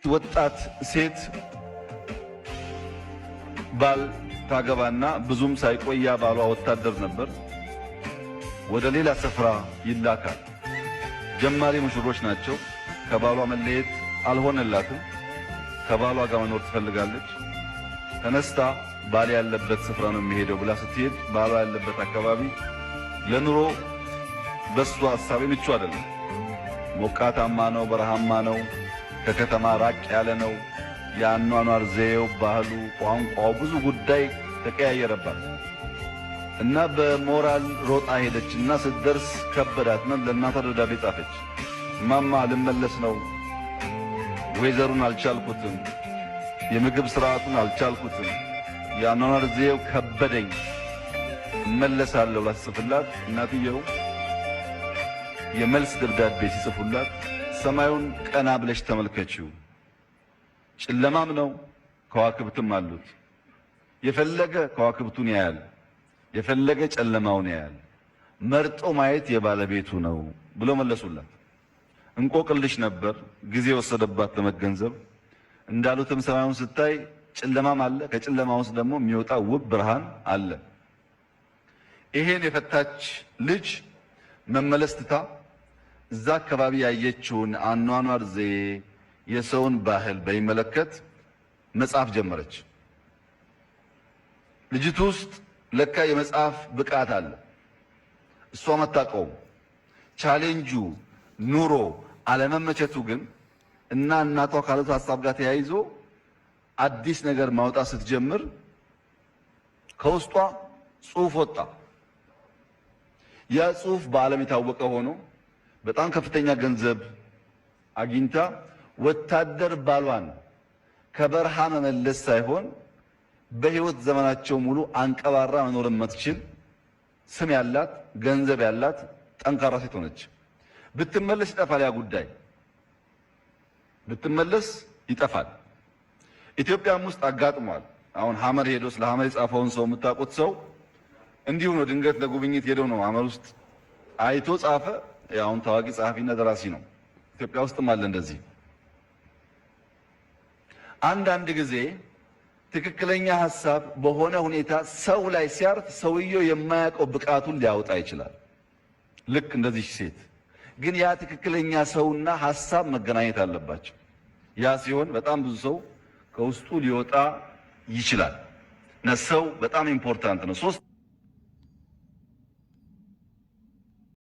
ወጣት ሴት ባል ታገባና ብዙም ሳይቆያ ባሏ ወታደር ነበር። ወደ ሌላ ስፍራ ይላካል። ጀማሪ ሙሽሮች ናቸው። ከባሏ መለየት አልሆነላትም። ከባሏ ጋር መኖር ትፈልጋለች። ተነስታ ባል ያለበት ስፍራ ነው የሚሄደው ብላ ስትሄድ ባሏ ያለበት አካባቢ ለኑሮ በሷ ሐሳብ ምቹ አይደለም። ሞቃታማ ነው፣ በረሃማ ነው፣ ከከተማ ራቅ ያለ ነው። የአኗኗር ዘዬው፣ ባህሉ፣ ቋንቋው ብዙ ጉዳይ ተቀያየረባት እና በሞራል ሮጣ ሄደችና ስትደርስ ከበዳትና ለእናቷ ደብዳቤ ጻፈች። ማማ ልመለስ ነው፣ ወይዘሩን አልቻልኩትም፣ የምግብ ስርዓቱን አልቻልኩትም፣ የአኗኗር ዘዬው ከበደኝ፣ እመለሳለሁ ብላ ስትጽፍላት እናትየው የመልስ ደብዳቤ ሲጽፉላት ሰማዩን ቀና ብለሽ ተመልከቺው፣ ጨለማም ነው ከዋክብትም አሉት፣ የፈለገ ከዋክብቱን ያያል፣ የፈለገ ጨለማውን ያያል፣ መርጦ ማየት የባለቤቱ ነው ብሎ መለሱላት። እንቆቅልሽ ነበር፣ ጊዜ ወሰደባት ለመገንዘብ። እንዳሉትም ሰማዩን ስታይ ጨለማም አለ፣ ከጨለማ ውስጥ ደግሞ የሚወጣ ውብ ብርሃን አለ። ይሄን የፈታች ልጅ መመለስ ትታ እዛ አካባቢ ያየችውን አኗኗር ዘዬ፣ የሰውን ባህል በሚመለከት መጽሐፍ ጀመረች። ልጅቱ ውስጥ ለካ የመጽሐፍ ብቃት አለ። እሷም አታውቀውም። ቻሌንጁ ኑሮ አለመመቸቱ ግን እና እናቷ ካሉት ሐሳብ ጋር ተያይዞ አዲስ ነገር ማውጣት ስትጀምር ከውስጧ ጽሑፍ ወጣ። ያ ጽሑፍ በዓለም የታወቀ ሆኖ በጣም ከፍተኛ ገንዘብ አግኝታ ወታደር ባሏን ከበረሃ መመለስ ሳይሆን በሕይወት ዘመናቸው ሙሉ አንቀባራ መኖር የምትችል ስም ያላት ገንዘብ ያላት ጠንካራ ሴት ሆነች። ብትመለስ ይጠፋል፣ ያ ጉዳይ ብትመለስ ይጠፋል። ኢትዮጵያም ውስጥ አጋጥሟል። አሁን ሐመር ሄዶ ስለ ሐመር የጻፈውን ሰው የምታውቁት ሰው እንዲሁ ነው። ድንገት ለጉብኝት ሄደው ነው ሐመር ውስጥ አይቶ ጻፈ። አሁን ታዋቂ ጸሐፊና ደራሲ ነው። ኢትዮጵያ ውስጥም አለ እንደዚህ። አንዳንድ ጊዜ ትክክለኛ ሐሳብ በሆነ ሁኔታ ሰው ላይ ሲያርፍ ሰውየው የማያውቀው ብቃቱን ሊያወጣ ይችላል። ልክ እንደዚህ ሴት ግን ያ ትክክለኛ ሰውና ሐሳብ መገናኘት አለባቸው። ያ ሲሆን በጣም ብዙ ሰው ከውስጡ ሊወጣ ይችላል። እና ሰው በጣም ኢምፖርታንት ነው።